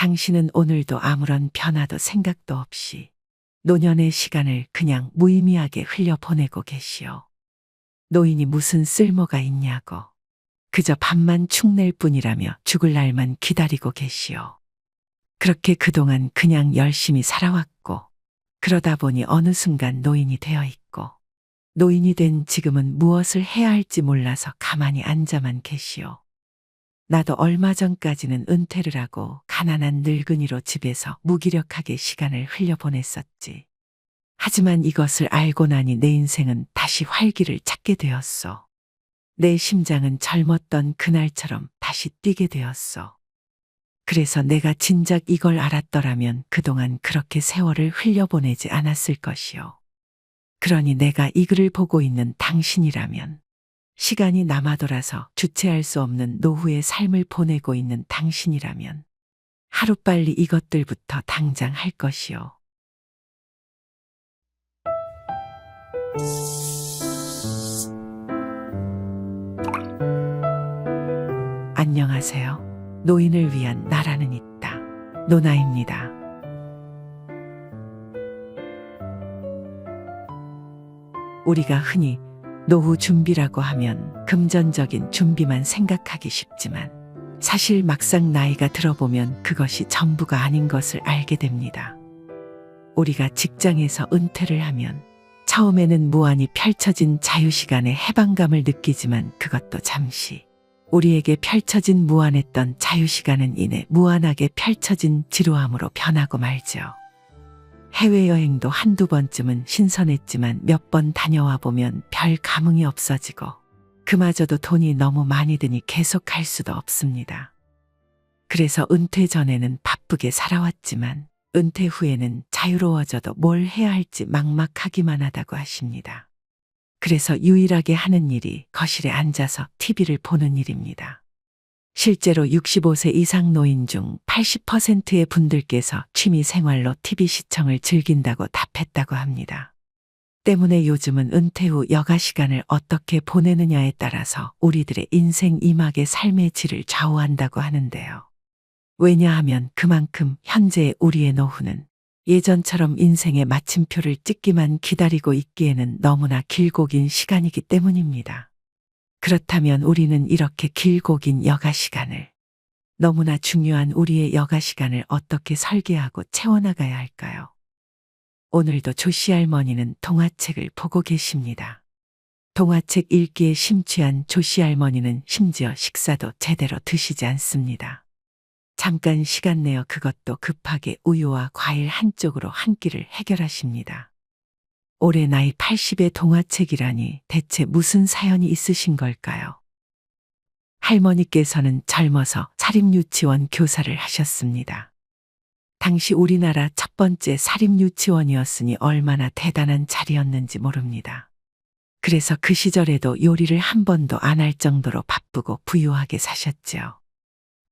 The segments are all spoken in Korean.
당신은 오늘도 아무런 변화도 생각도 없이 노년의 시간을 그냥 무의미하게 흘려보내고 계시오. 노인이 무슨 쓸모가 있냐고. 그저 밥만 축낼 뿐이라며 죽을 날만 기다리고 계시오. 그렇게 그동안 그냥 열심히 살아왔고, 그러다 보니 어느 순간 노인이 되어 있고, 노인이 된 지금은 무엇을 해야 할지 몰라서 가만히 앉아만 계시오. 나도 얼마 전까지는 은퇴를 하고 가난한 늙은이로 집에서 무기력하게 시간을 흘려보냈었지. 하지만 이것을 알고 나니 내 인생은 다시 활기를 찾게 되었소. 내 심장은 젊었던 그날처럼 다시 뛰게 되었소. 그래서 내가 진작 이걸 알았더라면 그동안 그렇게 세월을 흘려보내지 않았을 것이오. 그러니 내가 이 글을 보고 있는 당신이라면, 시간이 남아돌아서 주체할 수 없는 노후의 삶을 보내고 있는 당신이라면 하루빨리 이것들부터 당장 할 것이오. 안녕하세요. 노인을 위한 나라는 있다. 노나입니다. 우리가 흔히 노후 준비라고 하면 금전적인 준비만 생각하기 쉽지만 사실 막상 나이가 들어보면 그것이 전부가 아닌 것을 알게 됩니다. 우리가 직장에서 은퇴를 하면 처음에는 무한히 펼쳐진 자유시간의 해방감을 느끼지만 그것도 잠시, 우리에게 펼쳐진 무한했던 자유시간은 이내 무한하게 펼쳐진 지루함으로 변하고 말죠. 해외여행도 한두 번쯤은 신선했지만 몇 번 다녀와 보면 별 감흥이 없어지고 그마저도 돈이 너무 많이 드니 계속 갈 수도 없습니다. 그래서 은퇴 전에는 바쁘게 살아왔지만 은퇴 후에는 자유로워져도 뭘 해야 할지 막막하기만 하다고 하십니다. 그래서 유일하게 하는 일이 거실에 앉아서 TV를 보는 일입니다. 실제로 65세 이상 노인 중 80%의 분들께서 취미 생활로 TV 시청을 즐긴다고 답했다고 합니다. 때문에 요즘은 은퇴 후 여가 시간을 어떻게 보내느냐에 따라서 우리들의 인생 이막의 삶의 질을 좌우한다고 하는데요. 왜냐하면 그만큼 현재의 우리의 노후는 예전처럼 인생의 마침표를 찍기만 기다리고 있기에는 너무나 길고 긴 시간이기 때문입니다. 그렇다면 우리는 이렇게 길고 긴 여가 시간을, 너무나 중요한 우리의 여가 시간을 어떻게 설계하고 채워나가야 할까요? 오늘도 조씨 할머니는 동화책을 보고 계십니다. 동화책 읽기에 심취한 조씨 할머니는 심지어 식사도 제대로 드시지 않습니다. 잠깐 시간 내어 그것도 급하게 우유와 과일 한쪽으로 한 끼를 해결하십니다. 올해 나이 80의 동화책이라니 대체 무슨 사연이 있으신 걸까요? 할머니께서는 젊어서 사립유치원 교사를 하셨습니다. 당시 우리나라 첫 번째 사립유치원이었으니 얼마나 대단한 자리였는지 모릅니다. 그래서 그 시절에도 요리를 한 번도 안 할 정도로 바쁘고 부유하게 사셨지요.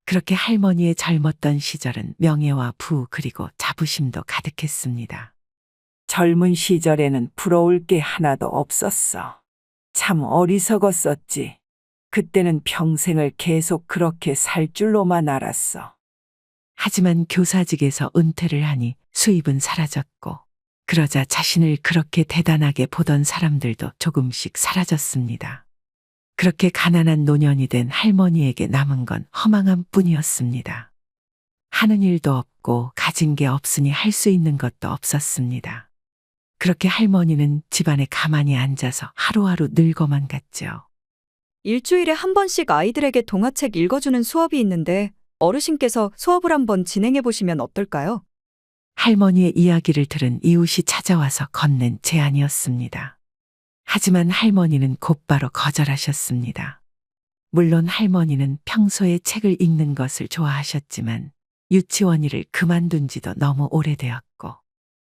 그렇게 할머니의 젊었던 시절은 명예와 부 그리고 자부심도 가득했습니다. 젊은 시절에는 부러울 게 하나도 없었어. 참 어리석었었지. 그때는 평생을 계속 그렇게 살 줄로만 알았어. 하지만 교사직에서 은퇴를 하니 수입은 사라졌고, 그러자 자신을 그렇게 대단하게 보던 사람들도 조금씩 사라졌습니다. 그렇게 가난한 노년이 된 할머니에게 남은 건 허망함 뿐이었습니다. 하는 일도 없고 가진 게 없으니 할 수 있는 것도 없었습니다. 그렇게 할머니는 집안에 가만히 앉아서 하루하루 늙어만 갔죠. 일주일에 한 번씩 아이들에게 동화책 읽어주는 수업이 있는데 어르신께서 수업을 한번 진행해 보시면 어떨까요? 할머니의 이야기를 들은 이웃이 찾아와서 건넨 제안이었습니다. 하지만 할머니는 곧바로 거절하셨습니다. 물론 할머니는 평소에 책을 읽는 것을 좋아하셨지만 유치원 일을 그만둔 지도 너무 오래되었고,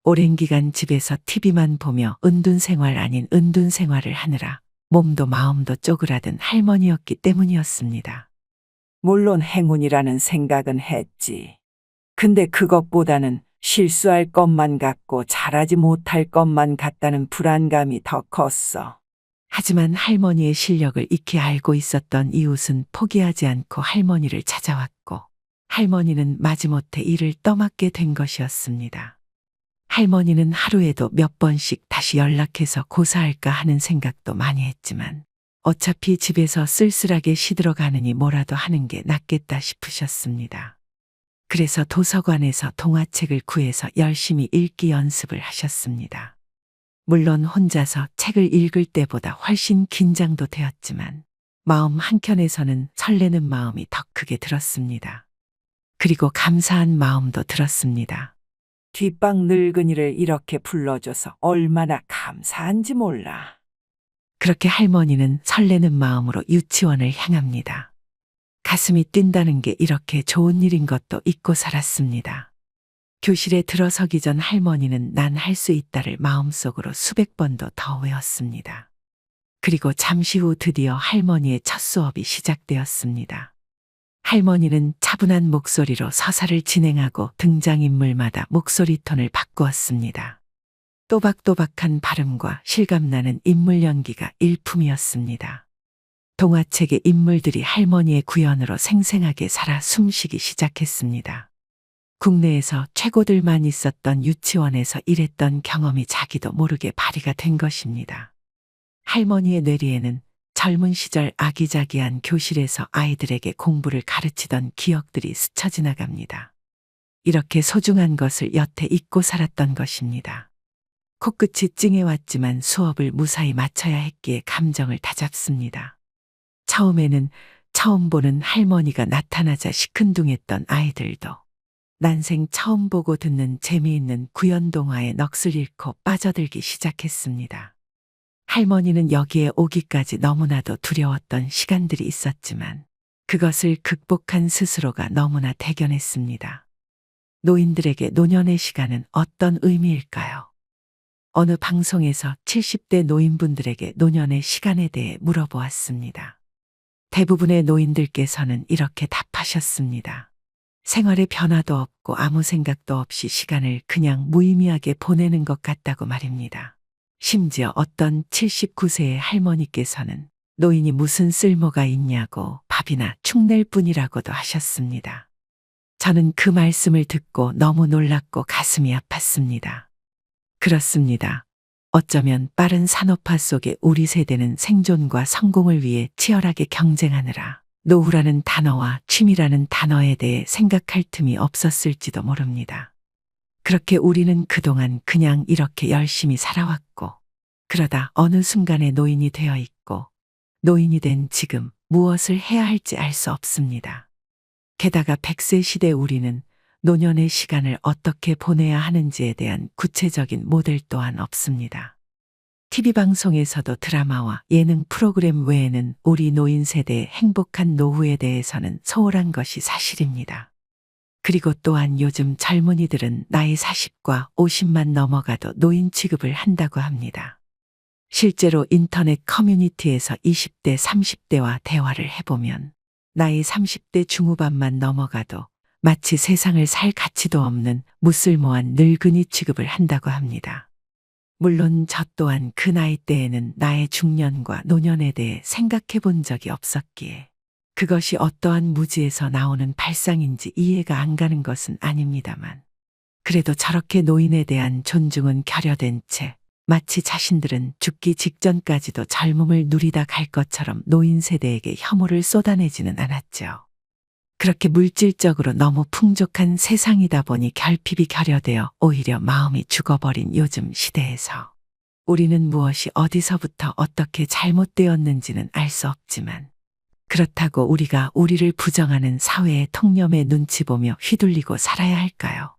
오랜 기간 집에서 TV만 보며 은둔생활 아닌 은둔생활을 하느라 몸도 마음도 쪼그라든 할머니였기 때문이었습니다. 물론 행운이라는 생각은 했지. 근데 그것보다는 실수할 것만 같고 잘하지 못할 것만 같다는 불안감이 더 컸어. 하지만 할머니의 실력을 익히 알고 있었던 이웃은 포기하지 않고 할머니를 찾아왔고, 할머니는 마지못해 일을 떠맡게 된 것이었습니다. 할머니는 하루에도 몇 번씩 다시 연락해서 고사할까 하는 생각도 많이 했지만 어차피 집에서 쓸쓸하게 시들어가느니 뭐라도 하는 게 낫겠다 싶으셨습니다. 그래서 도서관에서 동화책을 구해서 열심히 읽기 연습을 하셨습니다. 물론 혼자서 책을 읽을 때보다 훨씬 긴장도 되었지만 마음 한켠에서는 설레는 마음이 더 크게 들었습니다. 그리고 감사한 마음도 들었습니다. 뒷방 늙은이를 이렇게 불러줘서 얼마나 감사한지 몰라. 그렇게 할머니는 설레는 마음으로 유치원을 향합니다. 가슴이 뛴다는 게 이렇게 좋은 일인 것도 잊고 살았습니다. 교실에 들어서기 전 할머니는 난 할 수 있다를 마음속으로 수백 번도 더 외웠습니다. 그리고 잠시 후 드디어 할머니의 첫 수업이 시작되었습니다. 할머니는 차분한 목소리로 서사를 진행하고 등장인물마다 목소리 톤을 바꾸었습니다. 또박또박한 발음과 실감나는 인물 연기가 일품이었습니다. 동화책의 인물들이 할머니의 구현으로 생생하게 살아 숨쉬기 시작했습니다. 국내에서 최고들만 있었던 유치원에서 일했던 경험이 자기도 모르게 발휘가 된 것입니다. 할머니의 뇌리에는 젊은 시절 아기자기한 교실에서 아이들에게 공부를 가르치던 기억들이 스쳐 지나갑니다. 이렇게 소중한 것을 여태 잊고 살았던 것입니다. 코끝이 찡해왔지만 수업을 무사히 마쳐야 했기에 감정을 다잡습니다. 처음에는 처음 보는 할머니가 나타나자 시큰둥했던 아이들도 난생 처음 보고 듣는 재미있는 구연동화에 넋을 잃고 빠져들기 시작했습니다. 할머니는 여기에 오기까지 너무나도 두려웠던 시간들이 있었지만 그것을 극복한 스스로가 너무나 대견했습니다. 노인들에게 노년의 시간은 어떤 의미일까요? 어느 방송에서 70대 노인분들에게 노년의 시간에 대해 물어보았습니다. 대부분의 노인들께서는 이렇게 답하셨습니다. 생활에 변화도 없고 아무 생각도 없이 시간을 그냥 무의미하게 보내는 것 같다고 말입니다. 심지어 어떤 79세의 할머니께서는 노인이 무슨 쓸모가 있냐고 밥이나 축낼 뿐이라고도 하셨습니다. 저는 그 말씀을 듣고 너무 놀랐고 가슴이 아팠습니다. 그렇습니다. 어쩌면 빠른 산업화 속에 우리 세대는 생존과 성공을 위해 치열하게 경쟁하느라 노후라는 단어와 취미라는 단어에 대해 생각할 틈이 없었을지도 모릅니다. 그렇게 우리는 그동안 그냥 이렇게 열심히 살아왔고 그러다 어느 순간에 노인이 되어 있고 노인이 된 지금 무엇을 해야 할지 알 수 없습니다. 게다가 100세 시대 우리는 노년의 시간을 어떻게 보내야 하는지에 대한 구체적인 모델 또한 없습니다. TV방송에서도 드라마와 예능 프로그램 외에는 우리 노인 세대의 행복한 노후에 대해서는 소홀한 것이 사실입니다. 그리고 또한 요즘 젊은이들은 나이 40과 50만 넘어가도 노인 취급을 한다고 합니다. 실제로 인터넷 커뮤니티에서 20대, 30대와 대화를 해보면 나이 30대 중후반만 넘어가도 마치 세상을 살 가치도 없는 무쓸모한 늙은이 취급을 한다고 합니다. 물론 저 또한 그 나이 때에는 나의 중년과 노년에 대해 생각해 본 적이 없었기에 그것이 어떠한 무지에서 나오는 발상인지 이해가 안 가는 것은 아닙니다만 그래도 저렇게 노인에 대한 존중은 결여된 채 마치 자신들은 죽기 직전까지도 젊음을 누리다 갈 것처럼 노인 세대에게 혐오를 쏟아내지는 않았죠. 그렇게 물질적으로 너무 풍족한 세상이다 보니 결핍이 결여되어 오히려 마음이 죽어버린 요즘 시대에서 우리는 무엇이 어디서부터 어떻게 잘못되었는지는 알 수 없지만 그렇다고 우리가 우리를 부정하는 사회의 통념에 눈치 보며 휘둘리고 살아야 할까요?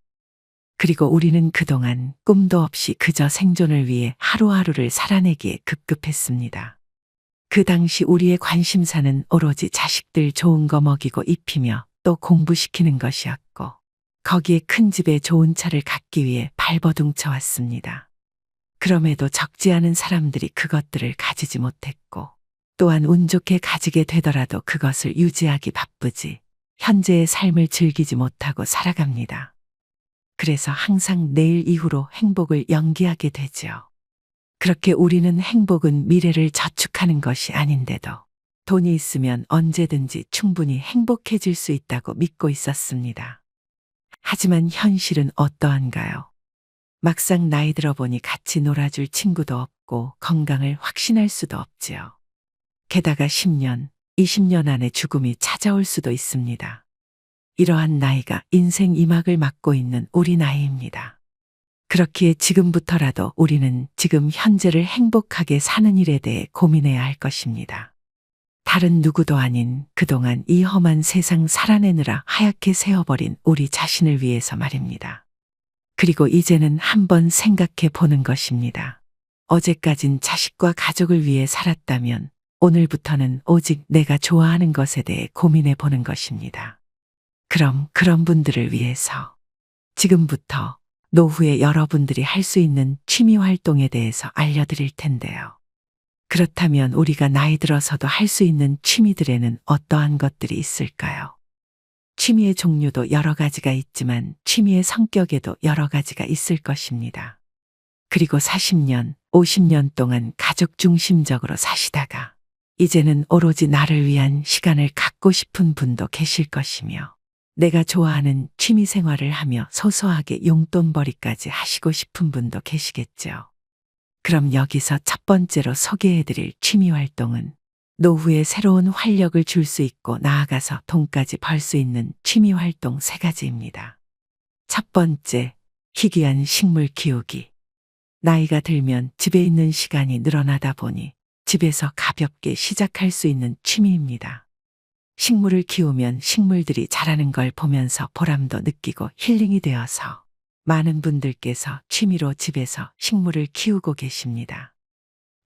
그리고 우리는 그동안 꿈도 없이 그저 생존을 위해 하루하루를 살아내기에 급급했습니다. 그 당시 우리의 관심사는 오로지 자식들 좋은 거 먹이고 입히며 또 공부시키는 것이었고 거기에 큰 집에 좋은 차를 갖기 위해 발버둥쳐 왔습니다. 그럼에도 적지 않은 사람들이 그것들을 가지지 못했고 또한 운 좋게 가지게 되더라도 그것을 유지하기 바쁘지 현재의 삶을 즐기지 못하고 살아갑니다. 그래서 항상 내일 이후로 행복을 연기하게 되죠. 그렇게 우리는 행복은 미래를 저축하는 것이 아닌데도 돈이 있으면 언제든지 충분히 행복해질 수 있다고 믿고 있었습니다. 하지만 현실은 어떠한가요? 막상 나이 들어보니 같이 놀아줄 친구도 없고 건강을 확신할 수도 없지요. 게다가 10년, 20년 안에 죽음이 찾아올 수도 있습니다. 이러한 나이가 인생 2막을 맞고 있는 우리 나이입니다. 그렇기에 지금부터라도 우리는 지금 현재를 행복하게 사는 일에 대해 고민해야 할 것입니다. 다른 누구도 아닌 그동안 이 험한 세상 살아내느라 하얗게 세어버린 우리 자신을 위해서 말입니다. 그리고 이제는 한번 생각해 보는 것입니다. 어제까진 자식과 가족을 위해 살았다면 오늘부터는 오직 내가 좋아하는 것에 대해 고민해 보는 것입니다. 그럼 그런 분들을 위해서 지금부터 노후에 여러분들이 할 수 있는 취미 활동에 대해서 알려드릴 텐데요. 그렇다면 우리가 나이 들어서도 할 수 있는 취미들에는 어떠한 것들이 있을까요? 취미의 종류도 여러 가지가 있지만 취미의 성격에도 여러 가지가 있을 것입니다. 그리고 40년, 50년 동안 가족 중심적으로 사시다가 이제는 오로지 나를 위한 시간을 갖고 싶은 분도 계실 것이며 내가 좋아하는 취미 생활을 하며 소소하게 용돈벌이까지 하시고 싶은 분도 계시겠죠. 그럼 여기서 첫 번째로 소개해드릴 취미 활동은 노후에 새로운 활력을 줄 수 있고 나아가서 돈까지 벌 수 있는 취미 활동 3가지입니다. 첫 번째, 희귀한 식물 키우기. 나이가 들면 집에 있는 시간이 늘어나다 보니 집에서 가볍게 시작할 수 있는 취미입니다. 식물을 키우면 식물들이 자라는 걸 보면서 보람도 느끼고 힐링이 되어서 많은 분들께서 취미로 집에서 식물을 키우고 계십니다.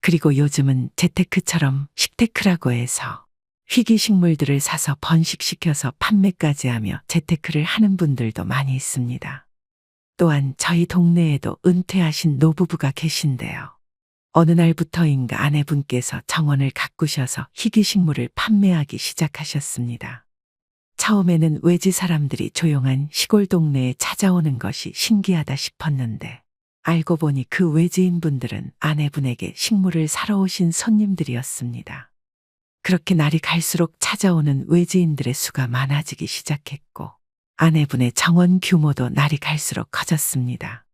그리고 요즘은 재테크처럼 식테크라고 해서 희귀 식물들을 사서 번식시켜서 판매까지 하며 재테크를 하는 분들도 많이 있습니다. 또한 저희 동네에도 은퇴하신 노부부가 계신데요. 어느 날부터인가 아내분께서 정원을 가꾸셔서 희귀 식물을 판매하기 시작하셨습니다. 처음에는 외지 사람들이 조용한 시골 동네에 찾아오는 것이 신기하다 싶었는데 알고 보니 그 외지인 분들은 아내분에게 식물을 사러 오신 손님들이었습니다. 그렇게 날이 갈수록 찾아오는 외지인들의 수가 많아지기 시작했고 아내분의 정원 규모도 날이 갈수록 커졌습니다.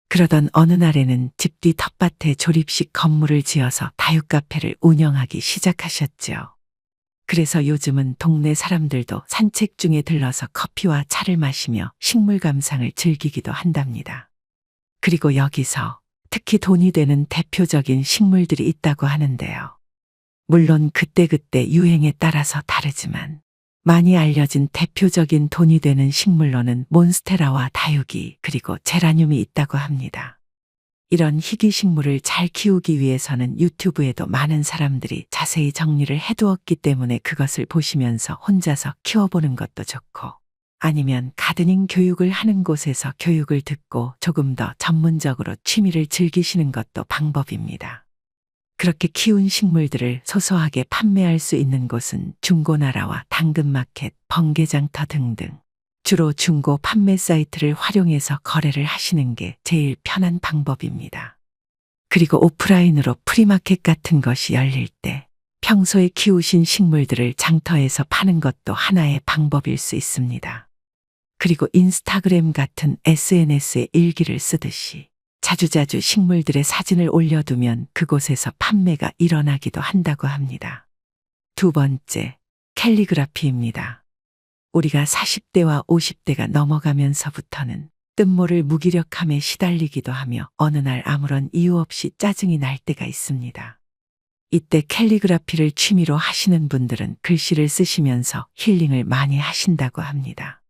그러던 어느 날에는 집 뒤 텃밭에 조립식 건물을 지어서 다육카페를 운영하기 시작하셨죠. 그래서 요즘은 동네 사람들도 산책 중에 들러서 커피와 차를 마시며 식물 감상을 즐기기도 한답니다. 그리고 여기서 특히 돈이 되는 대표적인 식물들이 있다고 하는데요. 물론 그때그때 유행에 따라서 다르지만 많이 알려진 대표적인 돈이 되는 식물로는 몬스테라와 다육이 그리고 제라늄이 있다고 합니다. 이런 희귀 식물을 잘 키우기 위해서는 유튜브에도 많은 사람들이 자세히 정리를 해두었기 때문에 그것을 보시면서 혼자서 키워보는 것도 좋고 아니면 가드닝 교육을 하는 곳에서 교육을 듣고 조금 더 전문적으로 취미를 즐기시는 것도 방법입니다. 그렇게 키운 식물들을 소소하게 판매할 수 있는 곳은 중고나라와 당근마켓, 번개장터 등등 주로 중고 판매 사이트를 활용해서 거래를 하시는 게 제일 편한 방법입니다. 그리고 오프라인으로 프리마켓 같은 것이 열릴 때 평소에 키우신 식물들을 장터에서 파는 것도 하나의 방법일 수 있습니다. 그리고 인스타그램 같은 SNS에 일기를 쓰듯이 자주자주 식물들의 사진을 올려두면 그곳에서 판매가 일어나기도 한다고 합니다. 두 번째, 캘리그라피입니다. 우리가 40대와 50대가 넘어가면서부터는 뜻모를 무기력함에 시달리기도 하며 어느 날 아무런 이유 없이 짜증이 날 때가 있습니다. 이때 캘리그라피를 취미로 하시는 분들은 글씨를 쓰시면서 힐링을 많이 하신다고 합니다.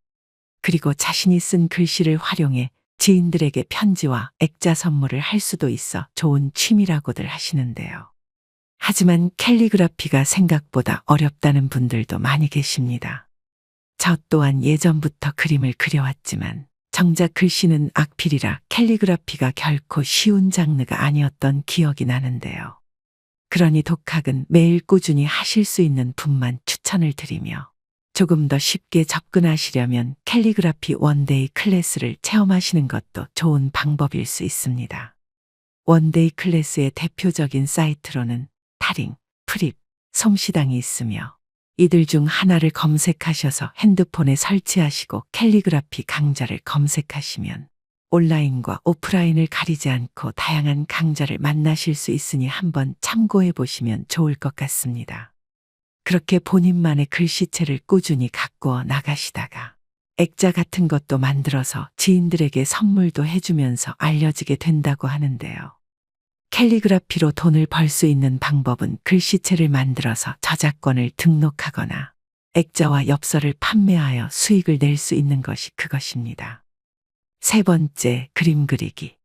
그리고 자신이 쓴 글씨를 활용해 지인들에게 편지와 액자 선물을 할 수도 있어 좋은 취미라고들 하시는데요. 하지만 캘리그라피가 생각보다 어렵다는 분들도 많이 계십니다. 저 또한 예전부터 그림을 그려왔지만 정작 글씨는 악필이라 캘리그라피가 결코 쉬운 장르가 아니었던 기억이 나는데요. 그러니 독학은 매일 꾸준히 하실 수 있는 분만 추천을 드리며 조금 더 쉽게 접근하시려면 캘리그라피 원데이 클래스를 체험하시는 것도 좋은 방법일 수 있습니다. 원데이 클래스의 대표적인 사이트로는 타링, 프립, 솜씨당이 있으며 이들 중 하나를 검색하셔서 핸드폰에 설치하시고 캘리그라피 강좌를 검색하시면 온라인과 오프라인을 가리지 않고 다양한 강좌를 만나실 수 있으니 한번 참고해 보시면 좋을 것 같습니다. 그렇게 본인만의 글씨체를 꾸준히 가꾸어 나가시다가 액자 같은 것도 만들어서 지인들에게 선물도 해주면서 알려지게 된다고 하는데요. 캘리그라피로 돈을 벌 수 있는 방법은 글씨체를 만들어서 저작권을 등록하거나 액자와 엽서를 판매하여 수익을 낼 수 있는 것이 그것입니다. 세 번째, 그림 그리기.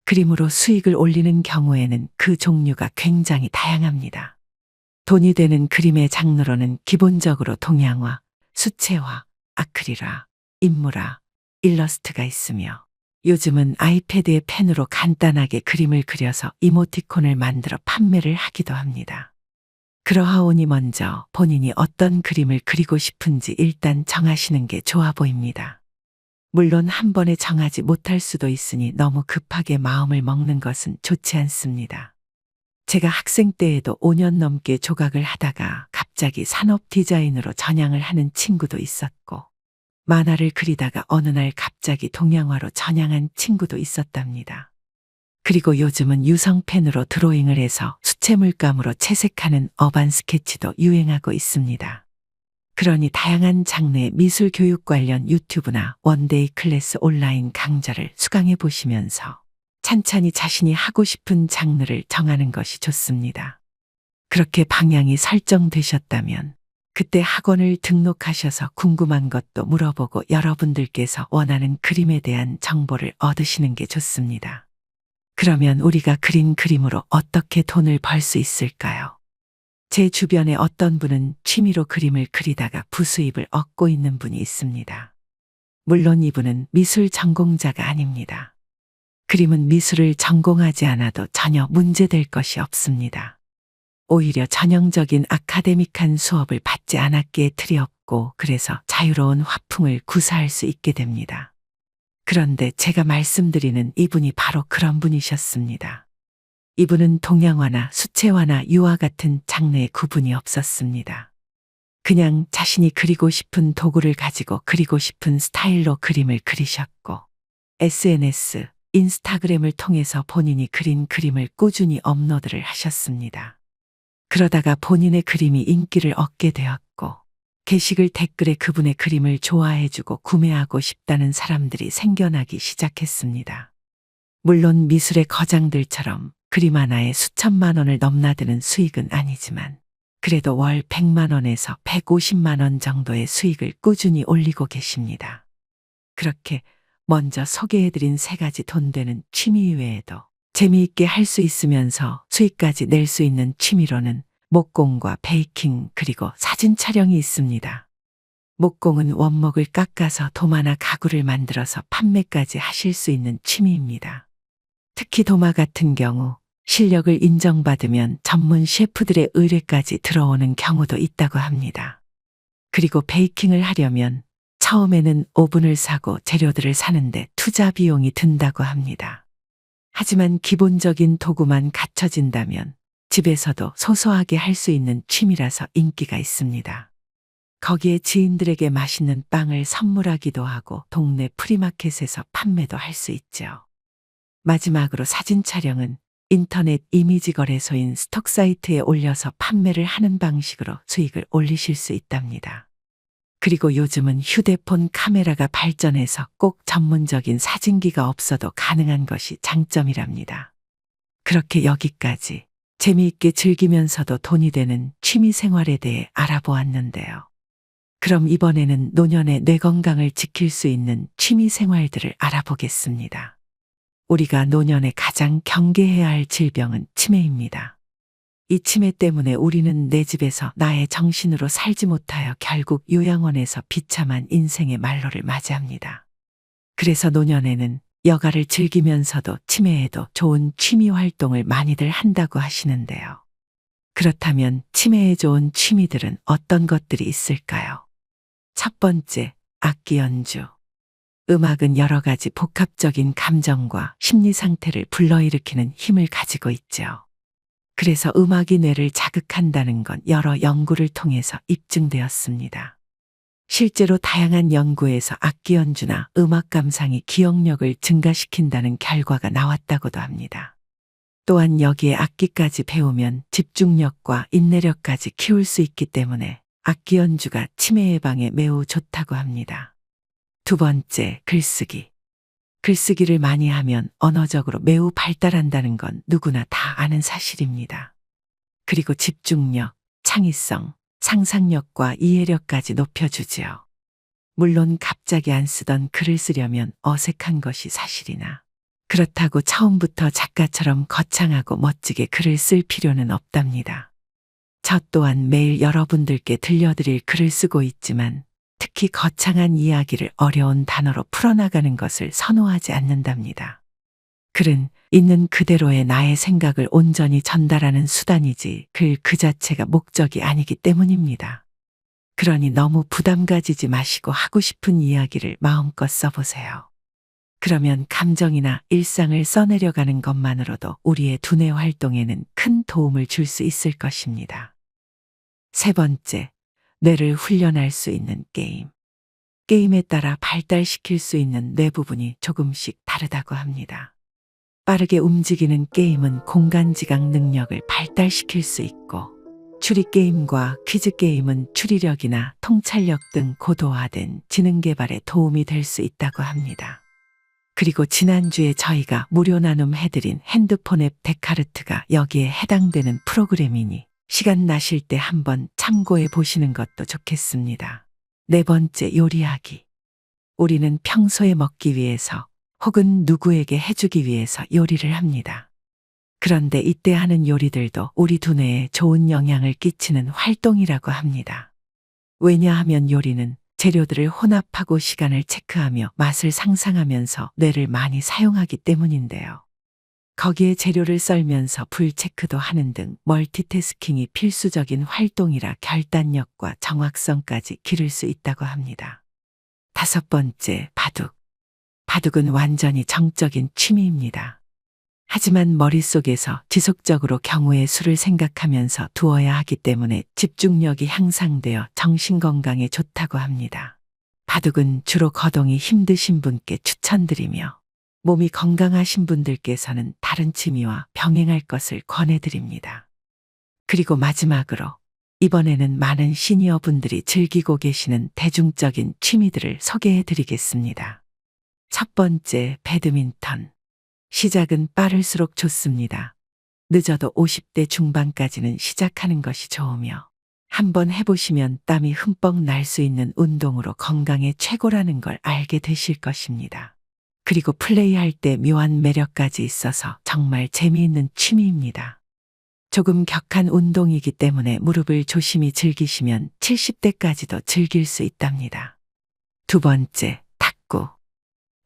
그림으로 수익을 올리는 경우에는 그 종류가 굉장히 다양합니다. 돈이 되는 그림의 장르로는 기본적으로 동양화, 수채화, 아크릴화, 인물화, 일러스트가 있으며 요즘은 아이패드에 펜으로 간단하게 그림을 그려서 이모티콘을 만들어 판매를 하기도 합니다. 그러하오니 먼저 본인이 어떤 그림을 그리고 싶은지 일단 정하시는 게 좋아 보입니다. 물론 한 번에 정하지 못할 수도 있으니 너무 급하게 마음을 먹는 것은 좋지 않습니다. 제가 학생 때에도 5년 넘게 조각을 하다가 갑자기 산업 디자인으로 전향을 하는 친구도 있었고, 만화를 그리다가 어느 날 갑자기 동양화로 전향한 친구도 있었답니다. 그리고 요즘은 유성펜으로 드로잉을 해서 수채 물감으로 채색하는 어반 스케치도 유행하고 있습니다. 그러니 다양한 장르의 미술 교육 관련 유튜브나 원데이 클래스 온라인 강좌를 수강해 보시면서 찬찬히 자신이 하고 싶은 장르를 정하는 것이 좋습니다. 그렇게 방향이 설정되셨다면 그때 학원을 등록하셔서 궁금한 것도 물어보고 여러분들께서 원하는 그림에 대한 정보를 얻으시는 게 좋습니다. 그러면 우리가 그린 그림으로 어떻게 돈을 벌 수 있을까요? 제 주변에 어떤 분은 취미로 그림을 그리다가 부수입을 얻고 있는 분이 있습니다. 물론 이분은 미술 전공자가 아닙니다. 그림은 미술을 전공하지 않아도 전혀 문제될 것이 없습니다. 오히려 전형적인 아카데믹한 수업을 받지 않았기에 틀이 없고 그래서 자유로운 화풍을 구사할 수 있게 됩니다. 그런데 제가 말씀드리는 이분이 바로 그런 분이셨습니다. 이분은 동양화나 수채화나 유화 같은 장르의 구분이 없었습니다. 그냥 자신이 그리고 싶은 도구를 가지고 그리고 싶은 스타일로 그림을 그리셨고 SNS, 인스타그램을 통해서 본인이 그린 그림을 꾸준히 업로드를 하셨습니다. 그러다가 본인의 그림이 인기를 얻게 되었고 게시글 댓글에 그분의 그림을 좋아해주고 구매하고 싶다는 사람들이 생겨나기 시작했습니다. 물론 미술의 거장들처럼 그림 하나에 수천만 원을 넘나드는 수익은 아니지만 그래도 월 100만 원에서 150만 원 정도의 수익을 꾸준히 올리고 계십니다. 그렇게 먼저 소개해드린 세 가지 돈 되는 취미 외에도 재미있게 할 수 있으면서 수익까지 낼 수 있는 취미로는 목공과 베이킹 그리고 사진 촬영이 있습니다. 목공은 원목을 깎아서 도마나 가구를 만들어서 판매까지 하실 수 있는 취미입니다. 특히 도마 같은 경우 실력을 인정받으면 전문 셰프들의 의뢰까지 들어오는 경우도 있다고 합니다. 그리고 베이킹을 하려면 처음에는 오븐을 사고 재료들을 사는데 투자 비용이 든다고 합니다. 하지만 기본적인 도구만 갖춰진다면 집에서도 소소하게 할 수 있는 취미라서 인기가 있습니다. 거기에 지인들에게 맛있는 빵을 선물하기도 하고 동네 프리마켓에서 판매도 할 수 있죠. 마지막으로 사진 촬영은 인터넷 이미지 거래소인 스톡사이트에 올려서 판매를 하는 방식으로 수익을 올리실 수 있답니다. 그리고 요즘은 휴대폰 카메라가 발전해서 꼭 전문적인 사진기가 없어도 가능한 것이 장점이랍니다. 그렇게 여기까지 재미있게 즐기면서도 돈이 되는 취미 생활에 대해 알아보았는데요. 그럼 이번에는 노년의 뇌 건강을 지킬 수 있는 취미 생활들을 알아보겠습니다. 우리가 노년에 가장 경계해야 할 질병은 치매입니다. 이 치매 때문에 우리는 내 집에서 나의 정신으로 살지 못하여 결국 요양원에서 비참한 인생의 말로를 맞이합니다. 그래서 노년에는 여가를 즐기면서도 치매에도 좋은 취미 활동을 많이들 한다고 하시는데요. 그렇다면 치매에 좋은 취미들은 어떤 것들이 있을까요? 첫 번째, 악기 연주. 음악은 여러 가지 복합적인 감정과 심리 상태를 불러일으키는 힘을 가지고 있죠. 그래서 음악이 뇌를 자극한다는 건 여러 연구를 통해서 입증되었습니다. 실제로 다양한 연구에서 악기 연주나 음악 감상이 기억력을 증가시킨다는 결과가 나왔다고도 합니다. 또한 여기에 악기까지 배우면 집중력과 인내력까지 키울 수 있기 때문에 악기 연주가 치매 예방에 매우 좋다고 합니다. 두 번째, 글쓰기. 글쓰기를 많이 하면 언어적으로 매우 발달한다는 건 누구나 다 아는 사실입니다. 그리고 집중력, 창의성, 상상력과 이해력까지 높여주지요. 물론 갑자기 안 쓰던 글을 쓰려면 어색한 것이 사실이나 그렇다고 처음부터 작가처럼 거창하고 멋지게 글을 쓸 필요는 없답니다. 저 또한 매일 여러분들께 들려드릴 글을 쓰고 있지만 특히 거창한 이야기를 어려운 단어로 풀어나가는 것을 선호하지 않는답니다. 글은 있는 그대로의 나의 생각을 온전히 전달하는 수단이지 글 그 자체가 목적이 아니기 때문입니다. 그러니 너무 부담 가지지 마시고 하고 싶은 이야기를 마음껏 써보세요. 그러면 감정이나 일상을 써내려가는 것만으로도 우리의 두뇌 활동에는 큰 도움을 줄 수 있을 것입니다. 세 번째, 뇌를 훈련할 수 있는 게임. 게임에 따라 발달시킬 수 있는 뇌 부분이 조금씩 다르다고 합니다. 빠르게 움직이는 게임은 공간지각 능력을 발달시킬 수 있고, 추리게임과 퀴즈게임은 추리력이나 통찰력 등 고도화된 지능 개발에 도움이 될 수 있다고 합니다. 그리고 지난주에 저희가 무료 나눔해드린 핸드폰 앱 데카르트가 여기에 해당되는 프로그램이니 시간 나실 때 한번 참고해 보시는 것도 좋겠습니다. 네 번째, 요리하기. 우리는 평소에 먹기 위해서 혹은 누구에게 해주기 위해서 요리를 합니다. 그런데 이때 하는 요리들도 우리 두뇌에 좋은 영향을 끼치는 활동이라고 합니다. 왜냐하면 요리는 재료들을 혼합하고 시간을 체크하며 맛을 상상하면서 뇌를 많이 사용하기 때문인데요. 거기에 재료를 썰면서 불 체크도 하는 등 멀티태스킹이 필수적인 활동이라 결단력과 정확성까지 기를 수 있다고 합니다. 다섯 번째, 바둑. 바둑은 완전히 정적인 취미입니다. 하지만 머릿속에서 지속적으로 경우의 수를 생각하면서 두어야 하기 때문에 집중력이 향상되어 정신건강에 좋다고 합니다. 바둑은 주로 거동이 힘드신 분께 추천드리며 몸이 건강하신 분들께서는 다른 취미와 병행할 것을 권해드립니다. 그리고 마지막으로 이번에는 많은 시니어분들이 즐기고 계시는 대중적인 취미들을 소개해드리겠습니다. 첫 번째, 배드민턴. 시작은 빠를수록 좋습니다. 늦어도 50대 중반까지는 시작하는 것이 좋으며 한번 해보시면 땀이 흠뻑 날 수 있는 운동으로 건강에 최고라는 걸 알게 되실 것입니다. 그리고 플레이할 때 묘한 매력까지 있어서 정말 재미있는 취미입니다. 조금 격한 운동이기 때문에 무릎을 조심히 즐기시면 70대까지도 즐길 수 있답니다. 두 번째, 탁구.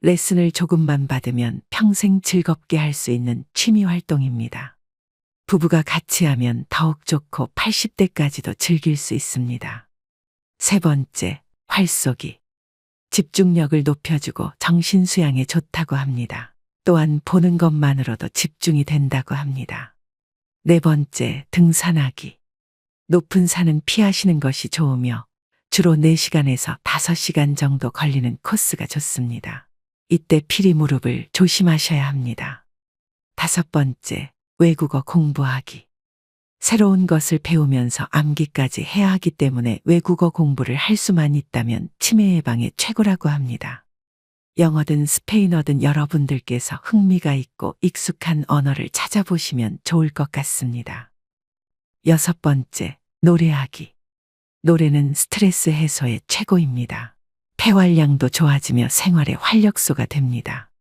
레슨을 조금만 받으면 평생 즐겁게 할 수 있는 취미 활동입니다. 부부가 같이 하면 더욱 좋고 80대까지도 즐길 수 있습니다. 세 번째, 활쏘기. 집중력을 높여주고 정신 수양에 좋다고 합니다. 또한 보는 것만으로도 집중이 된다고 합니다. 네 번째, 등산하기. 높은 산은 피하시는 것이 좋으며 주로 4시간에서 5시간 정도 걸리는 코스가 좋습니다. 이때 필히 무릎을 조심하셔야 합니다. 다섯 번째, 외국어 공부하기. 새로운 것을 배우면서 암기까지 해야 하기 때문에 외국어 공부를 할 수만 있다면 치매 예방에 최고라고 합니다. 영어든 스페인어든 여러분들께서 흥미가 있고 익숙한 언어를 찾아보시면 좋을 것 같습니다. 여섯 번째, 노래하기. 노래는 스트레스 해소에 최고입니다. 폐활량도 좋아지며 생활의 활력소가 됩니다.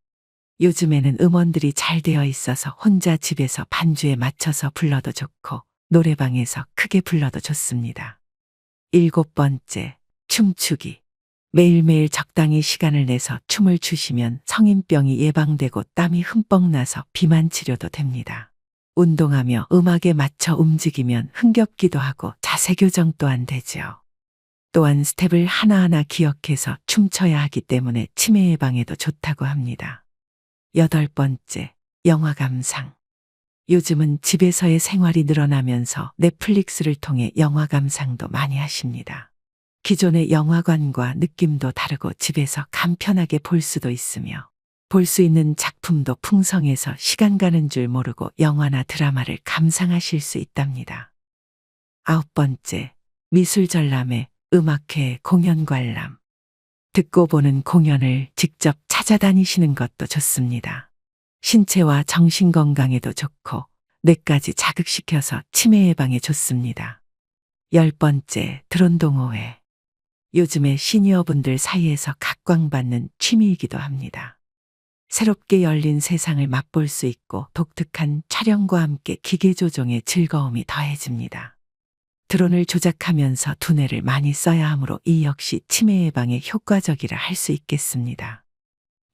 요즘에는 음원들이 잘 되어 있어서 혼자 집에서 반주에 맞춰서 불러도 좋고 노래방에서 크게 불러도 좋습니다. 일곱 번째, 춤추기. 매일매일 적당히 시간을 내서 춤을 추시면 성인병이 예방되고 땀이 흠뻑 나서 비만 치료도 됩니다. 운동하며 음악에 맞춰 움직이면 흥겹기도 하고 자세 교정 또한 되지요. 또한 스텝을 하나하나 기억해서 춤춰야 하기 때문에 치매 예방에도 좋다고 합니다. 여덟 번째, 영화 감상. 요즘은 집에서의 생활이 늘어나면서 넷플릭스를 통해 영화 감상도 많이 하십니다. 기존의 영화관과 느낌도 다르고 집에서 간편하게 볼 수도 있으며 볼 수 있는 작품도 풍성해서 시간 가는 줄 모르고 영화나 드라마를 감상하실 수 있답니다. 9번째, 미술 전람회, 음악회, 공연 관람. 듣고 보는 공연을 직접 찾아다니시는 것도 좋습니다. 신체와 정신 건강에도 좋고 뇌까지 자극시켜서 치매 예방에 좋습니다. 10번째, 드론 동호회. 요즘에 시니어분들 사이에서 각광받는 취미이기도 합니다. 새롭게 열린 세상을 맛볼 수 있고 독특한 촬영과 함께 기계 조종의 즐거움이 더해집니다. 드론을 조작하면서 두뇌를 많이 써야 하므로 이 역시 치매 예방에 효과적이라 할 수 있겠습니다.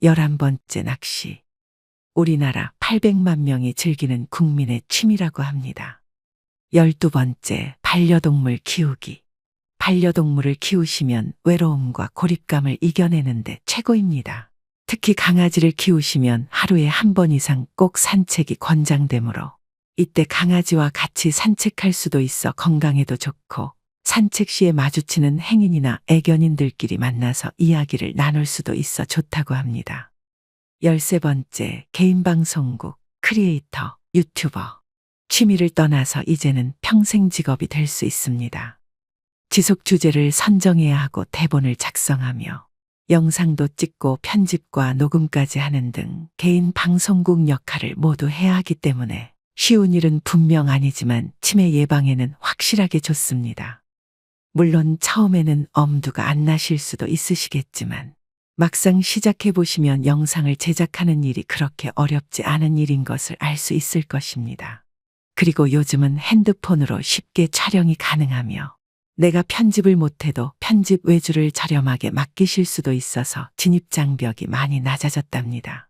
11번째, 낚시. 우리나라 800만 명이 즐기는 국민의 취미라고 합니다. 12번째, 반려동물 키우기. 반려동물을 키우시면 외로움과 고립감을 이겨내는데 최고입니다. 특히 강아지를 키우시면 하루에 한 번 이상 꼭 산책이 권장되므로 이때 강아지와 같이 산책할 수도 있어 건강에도 좋고 산책 시에 마주치는 행인이나 애견인들끼리 만나서 이야기를 나눌 수도 있어 좋다고 합니다. 13번째, 개인 방송국, 크리에이터, 유튜버. 취미를 떠나서 이제는 평생 직업이 될 수 있습니다. 지속 주제를 선정해야 하고 대본을 작성하며 영상도 찍고 편집과 녹음까지 하는 등 개인 방송국 역할을 모두 해야 하기 때문에 쉬운 일은 분명 아니지만 치매 예방에는 확실하게 좋습니다. 물론 처음에는 엄두가 안 나실 수도 있으시겠지만 막상 시작해 보시면 영상을 제작하는 일이 그렇게 어렵지 않은 일인 것을 알 수 있을 것입니다. 그리고 요즘은 핸드폰으로 쉽게 촬영이 가능하며 내가 편집을 못해도 편집 외주를 저렴하게 맡기실 수도 있어서 진입 장벽이 많이 낮아졌답니다.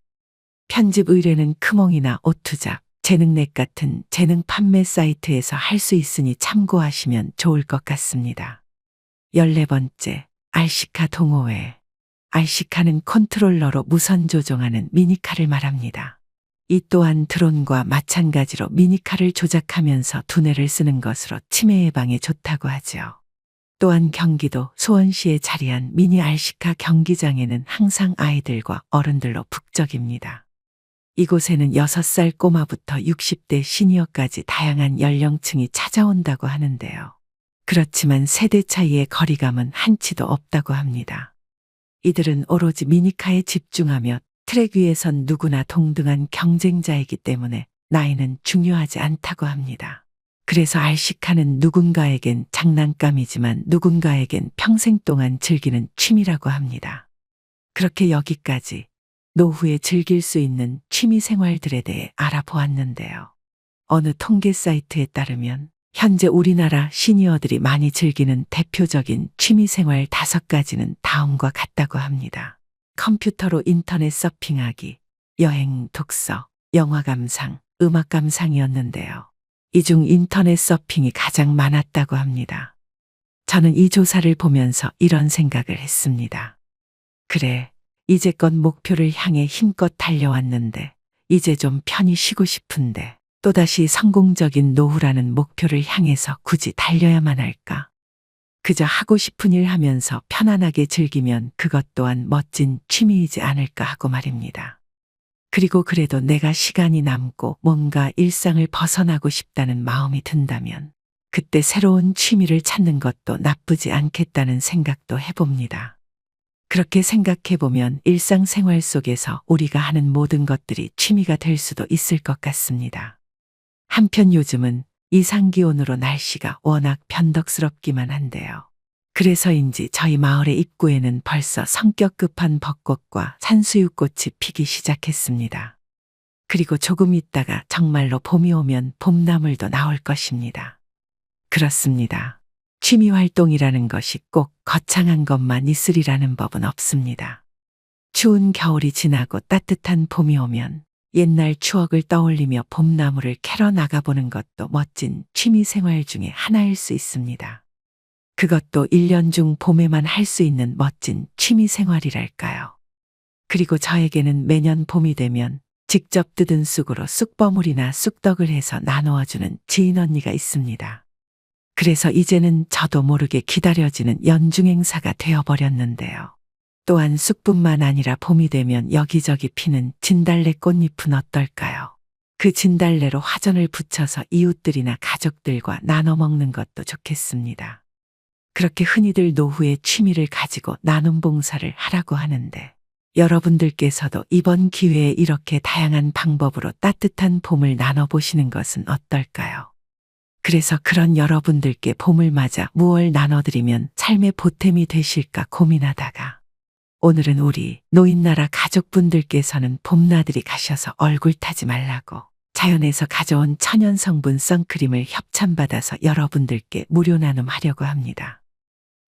편집 의뢰는 크몽이나 오투잡, 재능넷 같은 재능 판매 사이트에서 할 수 있으니 참고하시면 좋을 것 같습니다. 14번째, RC카 동호회. RC카는 컨트롤러로 무선 조종하는 미니카를 말합니다. 이 또한 드론과 마찬가지로 미니카를 조작하면서 두뇌를 쓰는 것으로 치매 예방에 좋다고 하죠. 또한 경기도 수원시에 자리한 미니 RC카 경기장에는 항상 아이들과 어른들로 북적입니다. 이곳에는 6살 꼬마부터 60대 시니어까지 다양한 연령층이 찾아온다고 하는데요. 그렇지만 세대 차이의 거리감은 한치도 없다고 합니다. 이들은 오로지 미니카에 집중하며 트랙 위에선 누구나 동등한 경쟁자이기 때문에 나이는 중요하지 않다고 합니다. 그래서 RC카는 누군가에겐 장난감이지만 누군가에겐 평생 동안 즐기는 취미라고 합니다. 그렇게 여기까지 노후에 즐길 수 있는 취미 생활들에 대해 알아보았는데요. 어느 통계 사이트에 따르면 현재 우리나라 시니어들이 많이 즐기는 대표적인 취미 생활 5가지는 다음과 같다고 합니다. 컴퓨터로 인터넷 서핑하기, 여행, 독서, 영화 감상, 음악 감상이었는데요. 이 중 인터넷 서핑이 가장 많았다고 합니다. 저는 이 조사를 보면서 이런 생각을 했습니다. 그래, 이제껏 목표를 향해 힘껏 달려왔는데 이제 좀 편히 쉬고 싶은데 또다시 성공적인 노후라는 목표를 향해서 굳이 달려야만 할까? 그저 하고 싶은 일 하면서 편안하게 즐기면 그것 또한 멋진 취미이지 않을까 하고 말입니다. 그리고 그래도 내가 시간이 남고 뭔가 일상을 벗어나고 싶다는 마음이 든다면 그때 새로운 취미를 찾는 것도 나쁘지 않겠다는 생각도 해봅니다. 그렇게 생각해보면 일상생활 속에서 우리가 하는 모든 것들이 취미가 될 수도 있을 것 같습니다. 한편 요즘은 이상기온으로 날씨가 워낙 변덕스럽기만 한데요. 그래서인지 저희 마을의 입구에는 벌써 성격 급한 벚꽃과 산수유꽃이 피기 시작했습니다. 그리고 조금 있다가 정말로 봄이 오면 봄나물도 나올 것입니다. 그렇습니다. 취미 활동이라는 것이 꼭 거창한 것만 있으리라는 법은 없습니다. 추운 겨울이 지나고 따뜻한 봄이 오면 옛날 추억을 떠올리며 봄나무를 캐러 나가보는 것도 멋진 취미 생활 중에 하나일 수 있습니다. 그것도 1년 중 봄에만 할 수 있는 멋진 취미 생활이랄까요. 그리고 저에게는 매년 봄이 되면 직접 뜯은 쑥으로 쑥버무리나 쑥떡을 해서 나누어주는 지인 언니가 있습니다. 그래서 이제는 저도 모르게 기다려지는 연중 행사가 되어버렸는데요. 또한 쑥뿐만 아니라 봄이 되면 여기저기 피는 진달래 꽃잎은 어떨까요? 그 진달래로 화전을 붙여서 이웃들이나 가족들과 나눠 먹는 것도 좋겠습니다. 그렇게 흔히들 노후의 취미를 가지고 나눔 봉사를 하라고 하는데 여러분들께서도 이번 기회에 이렇게 다양한 방법으로 따뜻한 봄을 나눠보시는 것은 어떨까요? 그래서 그런 여러분들께 봄을 맞아 무얼 나눠드리면 삶의 보탬이 되실까 고민하다가 오늘은 우리 노인나라 가족분들께서는 봄나들이 가셔서 얼굴 타지 말라고 자연에서 가져온 천연 성분 선크림을 협찬받아서 여러분들께 무료 나눔하려고 합니다.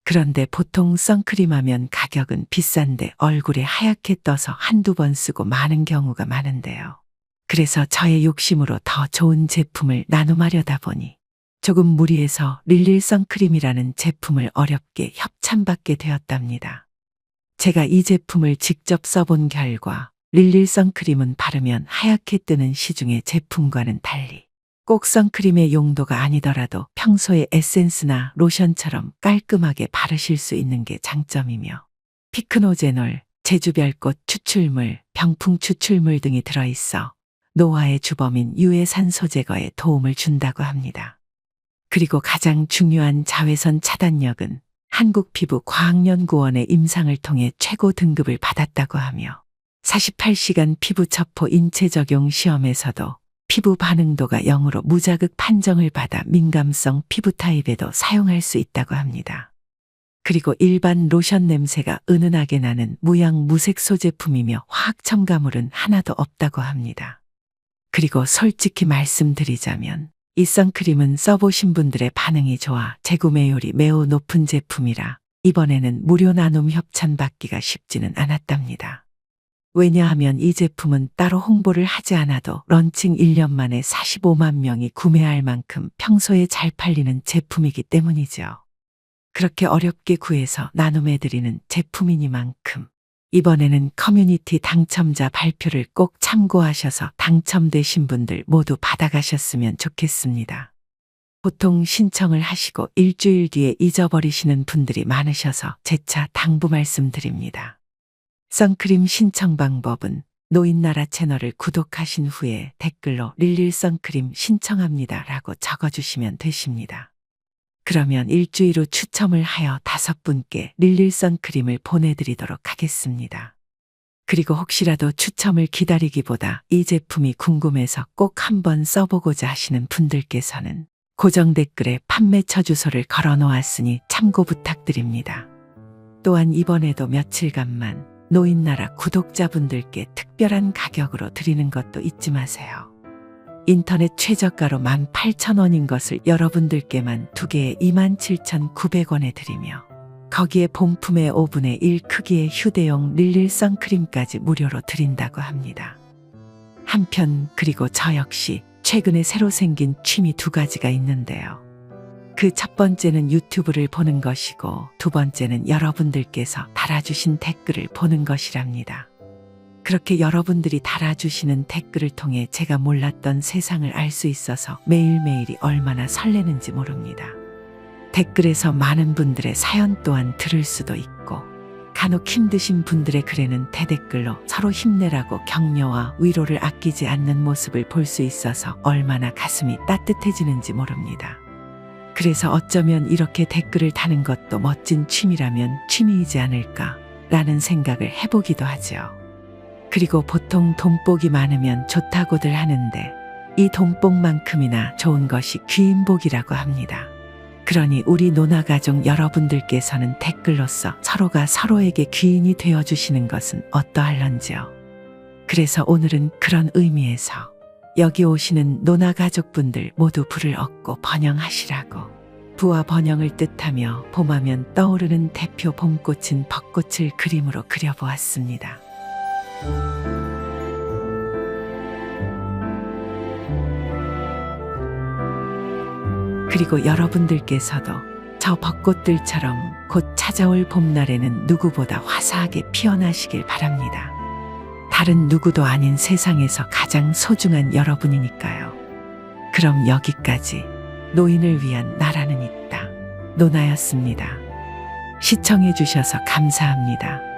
그런데 보통 선크림 하면 가격은 비싼데 얼굴에 하얗게 떠서 한두 번 쓰고 마는 경우가 많은데요. 그래서 저의 욕심으로 더 좋은 제품을 나눔하려다 보니 조금 무리해서 릴릴 선크림이라는 제품을 어렵게 협찬받게 되었답니다. 제가 이 제품을 직접 써본 결과 릴릴 선크림은 바르면 하얗게 뜨는 시중의 제품과는 달리 꼭 선크림의 용도가 아니더라도 평소에 에센스나 로션처럼 깔끔하게 바르실 수 있는 게 장점이며 피크노제놀, 제주별꽃 추출물, 병풍 추출물 등이 들어있어 노화의 주범인 유해산소 제거에 도움을 준다고 합니다. 그리고 가장 중요한 자외선 차단력은 한국피부과학연구원의 임상을 통해 최고 등급을 받았다고 하며 48시간 피부 첩보 인체 적용 시험에서도 피부 반응도가 0으로 무자극 판정을 받아 민감성 피부 타입에도 사용할 수 있다고 합니다. 그리고 일반 로션 냄새가 은은하게 나는 무향 무색소 제품이며 화학 첨가물은 하나도 없다고 합니다. 그리고 솔직히 말씀드리자면 이 선크림은 써보신 분들의 반응이 좋아 재구매율이 매우 높은 제품이라 이번에는 무료 나눔 협찬 받기가 쉽지는 않았답니다. 왜냐하면 이 제품은 따로 홍보를 하지 않아도 런칭 1년 만에 45만 명이 구매할 만큼 평소에 잘 팔리는 제품이기 때문이죠. 그렇게 어렵게 구해서 나눔해드리는 제품이니만큼 이번에는 커뮤니티 당첨자 발표를 꼭 참고하셔서 당첨되신 분들 모두 받아가셨으면 좋겠습니다. 보통 신청을 하시고 일주일 뒤에 잊어버리시는 분들이 많으셔서 재차 당부 말씀드립니다. 선크림 신청 방법은 노인나라 채널을 구독하신 후에 댓글로 릴릴 선크림 신청합니다 라고 적어주시면 되십니다. 그러면 일주일 후 추첨을 하여 5분께 릴릴 선크림을 보내드리도록 하겠습니다. 그리고 혹시라도 추첨을 기다리기보다 이 제품이 궁금해서 꼭 한번 써보고자 하시는 분들께서는 고정 댓글에 판매처 주소를 걸어 놓았으니 참고 부탁드립니다. 또한 이번에도 며칠간만 노인나라 구독자분들께 특별한 가격으로 드리는 것도 잊지 마세요. 인터넷 최저가로 18,000원인 것을 여러분들께만 2개에 27,900원에 드리며 거기에 본품의 5분의 1 크기의 휴대용 릴릴 선크림까지 무료로 드린다고 합니다. 한편 그리고 저 역시 최근에 새로 생긴 취미 2가지가 있는데요. 그 첫 번째는 유튜브를 보는 것이고 두 번째는 여러분들께서 달아주신 댓글을 보는 것이랍니다. 그렇게 여러분들이 달아주시는 댓글을 통해 제가 몰랐던 세상을 알 수 있어서 매일매일이 얼마나 설레는지 모릅니다. 댓글에서 많은 분들의 사연 또한 들을 수도 있고 간혹 힘드신 분들의 글에는 대댓글로 서로 힘내라고 격려와 위로를 아끼지 않는 모습을 볼 수 있어서 얼마나 가슴이 따뜻해지는지 모릅니다. 그래서 어쩌면 이렇게 댓글을 다는 것도 멋진 취미라면 취미이지 않을까 라는 생각을 해보기도 하죠. 그리고 보통 돈복이 많으면 좋다고들 하는데 이 돈복만큼이나 좋은 것이 귀인복이라고 합니다. 그러니 우리 노나가족 여러분들께서는 댓글로서 서로가 서로에게 귀인이 되어주시는 것은 어떠할런지요. 그래서 오늘은 그런 의미에서 여기 오시는 노나가족분들 모두 부를 얻고 번영하시라고 부와 번영을 뜻하며 봄하면 떠오르는 대표 봄꽃인 벚꽃을 그림으로 그려보았습니다. 그리고 여러분들께서도 저 벚꽃들처럼 곧 찾아올 봄날에는 누구보다 화사하게 피어나시길 바랍니다. 다른 누구도 아닌 세상에서 가장 소중한 여러분이니까요. 그럼 여기까지 노인을 위한 나라는 있다. 노나였습니다. 시청해 주셔서 감사합니다.